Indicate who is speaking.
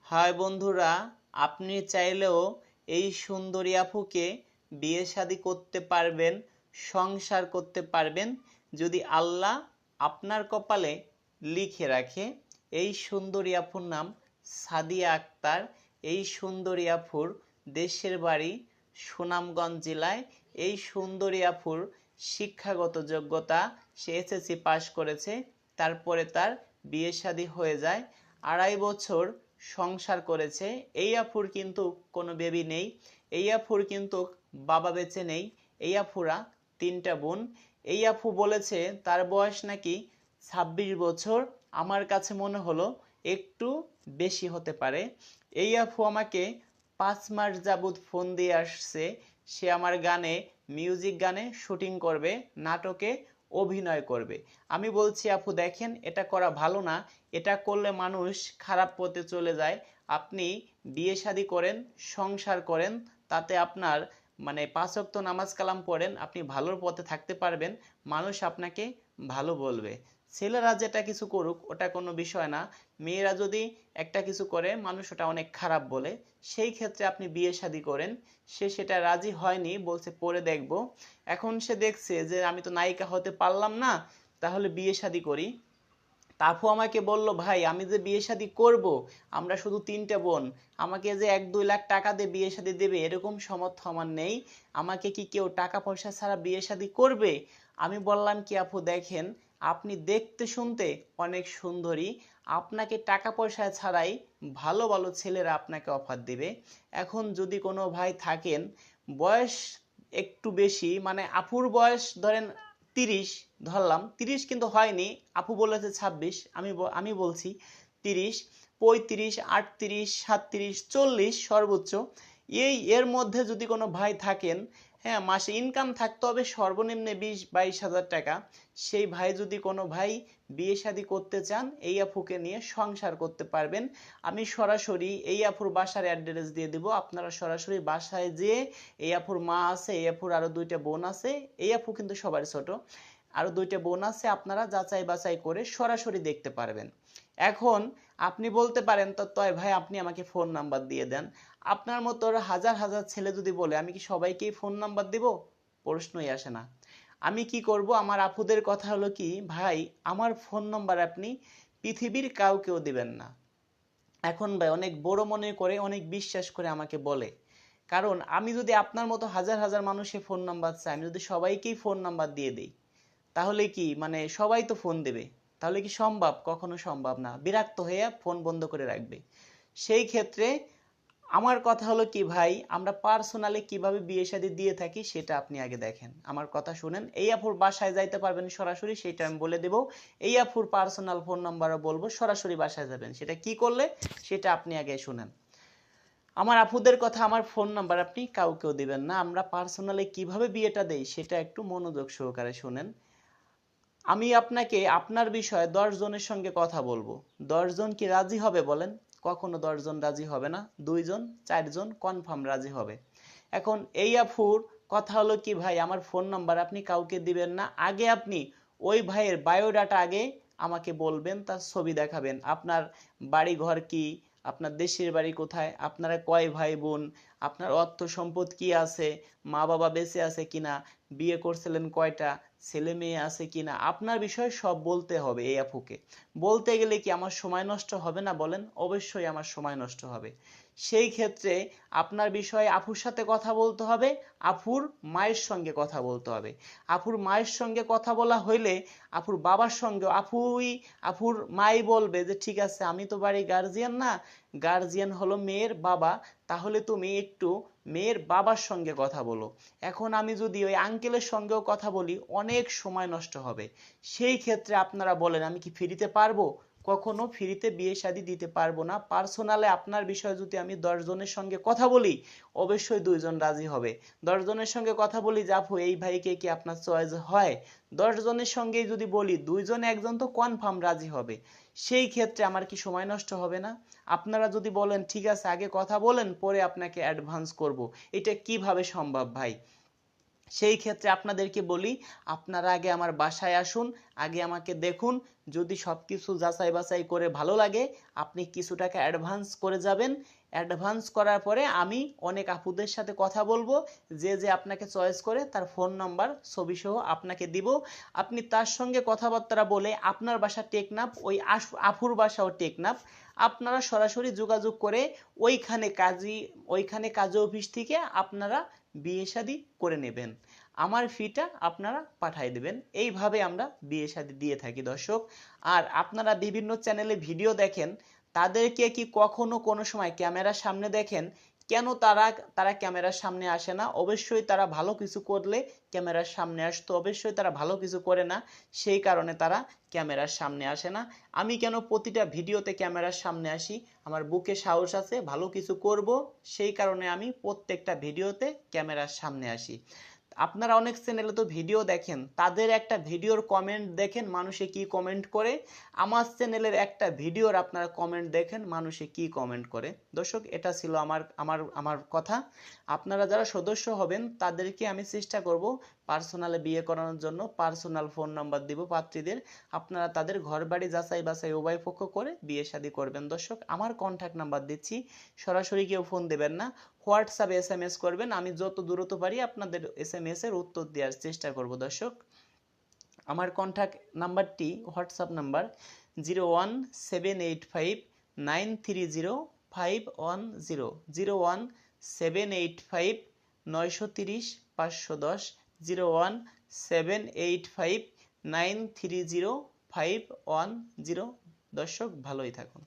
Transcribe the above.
Speaker 1: High বন্ধুরা, আপনি চাইলেও এই সুন্দরী আপুকে বিয়ে শাদী করতে পারবেন, সংসার করতে পারবেন যদি আল্লাহ আপনার কপালে লিখে রাখে। এই সুন্দরী আপুর নাম সাদিয়া আক্তার। এই সুন্দরী আপুর দেশের বাড়ি সুনামগঞ্জ জেলায়। এই সুন্দরী আপুর শিক্ষাগত যোগ্যতা, সে এসএসসি পাশ করেছে, তারপরে তার বিয়ে শাদী হয়ে যায়। 2.5 বছর সংসার করেছে। এই আফুর কিন্তু কোনো বেবি নেই। এই আফুর কিন্তু বাবা বেঁচে নেই। এই আফুরা 3টা বোন। এই আফু বলেছে তার বয়স নাকি 26 বছর। আমার কাছে মনে হলো একটু বেশি হতে পারে। এই আফু আমাকে 5 মাস যাবৎ ফোন দিয়ে আসছে। সে আমার গানে, মিউজিক গানে শুটিং করবে, নাটকে অভিনয় করবে। আমি বলছি আপু দেখেন, এটা করা ভালো না। এটা করলে মানুষ খারাপ পথে চলে যায়। আপনি বিয়ে শাদী করেন, সংসার করেন, তাতে আপনার 5 ওয়াক্ত নামাজ কালাম পড়েন, আপনি ভালোর পথে থাকতে পারবেন, মানুষ আপনাকে ভালো বলবে। ছেলেরা যেটা কিছু করুক ওটা কোনো বিষয় না, মেয়েরা যদি একটা কিছু করে মানুষ ওটা অনেক খারাপ বলে। সেই ক্ষেত্রে আপনি বিয়ে শাদী করেন। সে সেটা রাজি হয়নি, বলছে পরে দেখব। এখন সে দেখছে যে আমি তো নায়িকা হতে পারলাম না, তাহলে বিয়ে শাদী করি। তাফু আমাকে বলল, ভাই আমি যে বিয়ে শাদী করব, আমরা শুধু 3টে বোন, আমাকে যে 1-2 লাখ টাকা দিয়ে বিয়ে শাদী দেবে এরকম সামর্থ্য আমার নেই। আমাকে কি কেউ টাকা পয়সা ছাড়া বিয়ে শাদী করবে? আমি বললাম কি আপু দেখেন, আপনি দেখতে শুনতে অনেক সুন্দরী, আপনাকে টাকা পয়সা ছাড়াই ভালো ভালো ছেলেরা আপনাকে অফার দিবে। এখন যদি কোনো ভাই থাকেন বয়স একটু বেশি, আপুর বয়স ধরেন 30, ধরলাম 30 কিন্তু হয়নি, আপু বলেছে 26, আমি বলছি 30, 35, 38, 37, 40 সর্বোচ্চ। এর মধ্যে যদি কোনো ভাই থাকেন, হ্যাঁ, মাসে ইনকাম থাকতে হবে সর্বনিম্ন 20-22 হাজার টাকা। সেই ভাই যদি কোনো ভাই বিয়ে শাদী করতে চান, এই আপুকে নিয়ে সংসার করতে পারবেন। আমি সরাসরি এই আপুর বাসার অ্যাড্রেস দিয়ে দিব, আপনারা সরাসরি বাসায় যেয়ে, এই আপুর মা আছে, এই আপুর আরো 2টা বোন আছে, এই আপু কিন্তু সবার ছোট, আরো 2টা বোন আছে, আপনারা যাচাই বাছাই করে সরাসরি দেখতে পারবেন। এখন আপনি বলতে পারেন তো তয় ভাই আপনি আমাকে ফোন নাম্বার দিয়ে দেন। আপনার মতো হাজার হাজার ছেলে যদি বলে, আমি কি সবাইকেই ফোন নাম্বার দিব? প্রশ্নই আসে না। আমি কি করব, আমার আপুদের কথা হলো কি, ভাই আমার ফোন নাম্বার আপনি পৃথিবীর কাউকেও দিবেন না। এখন ভাই অনেক বড় মনে করে, অনেক বিশ্বাস করে আমাকে বলে, কারণ আমি যদি আপনার মতো হাজার হাজার মানুষের ফোন নাম্বার চাই, আমি যদি সবাইকেই ফোন নাম্বার দিয়ে দিই, তাহলে কি সবাই তো ফোন দেবে, তাহলে কি সম্ভব? কখনো সম্ভব না। বিরক্ত হয়ে ফোন বন্ধ করে রাখবে। সেই ক্ষেত্রে আমার কথা হলো কি ভাই, আমরা পার্সোনালি কিভাবে বিয়ে শাদী দিয়ে থাকি সেটা আপনি আগে দেখেন। আমার কথা শুনেন, এই আপুর বাসায় যাইতে পারবেন সরাসরি, সেটা আমি বলে দেব। এই আপুর পার্সোনাল ফোন নাম্বারও বলবো, সরাসরি বাসায় যাবেন। সেটা কি করলে সেটা আপনি আগে শুনেন। আমার আপুদের কথা, আমার ফোন নাম্বার আপনি কাউকেও দিবেন না। আমরা পার্সোনালি কিভাবে বিয়েটা দেই সেটা একটু মনোযোগ সহকারে শুনেন। আমি আপনাকে আপনার বিষয়ে 10 জনের সঙ্গে কথা বলবো। 10 জন কি রাজি হবে বলেন? কখনো 10 জন রাজি হবে না। 2 জন 4 জন কনফার্ম রাজি হবে। এখন এই আফুর কথা হলো কি ভাই, আমার ফোন নাম্বার আপনি কাউকে দিবেন না। আগে আপনি ওই ভাইয়ের বায়োডাটা আগে আমাকে বলবেন, তার ছবি দেখাবেন। আপনার বাড়ি ঘর কি, আপনার দেশের বাড়ি কোথায়, আপনারা কয় ভাই বোন, আপনার অর্থ সম্পদ কি আছে, মা বাবা বেঁচে আছে কিনা, বিয়ে করছিলেন কয়টা, ছেলে মেয়ে আছে কিনা, আপনার বিষয়ে সব বলতে হবে এই আপুকে। বলতে গেলে কি আমার সময় নষ্ট হবে না বলেন? অবশ্যই আমার সময় নষ্ট হবে। সেই ক্ষেত্রে আপনার বিষয়ে আপুর সাথে কথা বলতে হবে, আপুর মায়ের সঙ্গে কথা বলতে হবে। আপুর মায়ের সঙ্গে কথা বলা হইলে আপুর বাবার সঙ্গে আপুর মাই বলবে যে ঠিক আছে, আমি তো বাড়ি গার্জিয়ান না, গার্জিয়ান হলো মেয়ের বাবা, তাহলে তুমি একটু মেয়ের বাবার সঙ্গে কথা বলো। এখন আমি যদি ওই আঙ্কেলের সঙ্গেও কথা বলি, অনেক সময় নষ্ট হবে। সেই ক্ষেত্রে আপনারা বলেন আমি কি ফ্রিতে পারবো? কখনো ফ্রিতে বিয়ে শাদী দিতে পারবো না। পার্সোনালে আপনার বিষয়ে যদি আমি 10 জনের সঙ্গে কথা বলি, অবশ্যই 2 জন রাজি হবে। 10 জনের সঙ্গে কথা বলি যে আপু এই ভাইকে কি আপনার চয়েস হয়, 10 জনের সঙ্গেই যদি বলি 2 জনে 1 জন তো কনফার্ম রাজি হবে। সেই ক্ষেত্রে আমার কি সময় নষ্ট হবে না? আপনারা যদি বলেন ঠিক আছে আগে কথা বলেন, পরে আপনাকে অ্যাডভান্স করব, এটা কিভাবে সম্ভব ভাই? সেই ক্ষেত্রে আপনাদেরকে বলি, আপনারা আগে আমার বাসায় আসুন, আগে আমাকে দেখুন। যদি সব কিছু যাচাই বাছাই করে ভালো লাগে, আপনি কিছু টাকা অ্যাডভান্স করে যাবেন। অ্যাডভান্স করার পরে আমি অনেক আপুদের সাথে কথা বলবো, যে যে আপনাকে চয়েস করে তার ফোন নাম্বার ছবি সহ আপনাকে দিব। আপনি তার সঙ্গে কথাবার্তা বলে, আপনার বাসা টেকনাফ, ওই আফুর বাসাও টেকনাফ, আপনারা সরাসরি যোগাযোগ করে ওইখানে কাজী অফিস থেকে আপনারা বিয়ে শাদী করে নেবেন। আমার ফিটা আপনারা পাঠিয়ে দেবেন। এইভাবে আমরা বিয়ে শাদী দিয়ে থাকি দর্শক। আর আপনারা বিভিন্ন চ্যানেলে ভিডিও দেখেন, তাদেরকে কি কখনো কোনো সময় ক্যামেরার সামনে দেখেন? কেন তারা ক্যামেরার সামনে আসে না? অবশ্যই তারা ভালো কিছু করলে ক্যামেরার সামনে আসতো, অবশ্যই তারা ভালো কিছু করে না, সেই কারণে তারা ক্যামেরার সামনে আসে না। আমি কেন প্রতিটা ভিডিওতে ক্যামেরার সামনে আসি? আমার বুকে সাহস আছে, ভালো কিছু করব, সেই কারণে আমি প্রত্যেকটা ভিডিওতে ক্যামেরার সামনে আসি। আপনারা অনেক চ্যানেলে তো ভিডিও দেখেন, তাদের একটা ভিডিওর কমেন্ট দেখেন মানুষে কি কমেন্ট করে, আমার চ্যানেলের একটা ভিডিওর আপনারা কমেন্ট দেখেন মানুষে কি কমেন্ট করে। দর্শক, এটা ছিল আমার কথা। আপনারা যারা সদস্য হবেন তাদেরকে আমি চেষ্টা করব পার্সোনালে বিয়ে করানোর জন্য। পার্সোনাল ফোন নাম্বার দিব পাত্রীদের, আপনারা তাদের ঘর বাড়ি যাচাই বাছাই উভয় পক্ষ করে বিয়ে শাদী করবেন। দর্শক, আমার কন্ট্যাক্ট নাম্বার দিচ্ছি, সরাসরি কেউ ফোন দেবেন না, হোয়াটসঅ্যাপে SMS করবেন, আমি যত দ্রুত পারি আপনাদের SMS এর উত্তর দেওয়ার চেষ্টা করব। দর্শক, আমার কন্ট্যাক্ট নাম্বারটি হোয়াটসঅ্যাপ নাম্বার 01785930510, 01785930510, 01785930510। দর্শক, ভালোই থাকুন।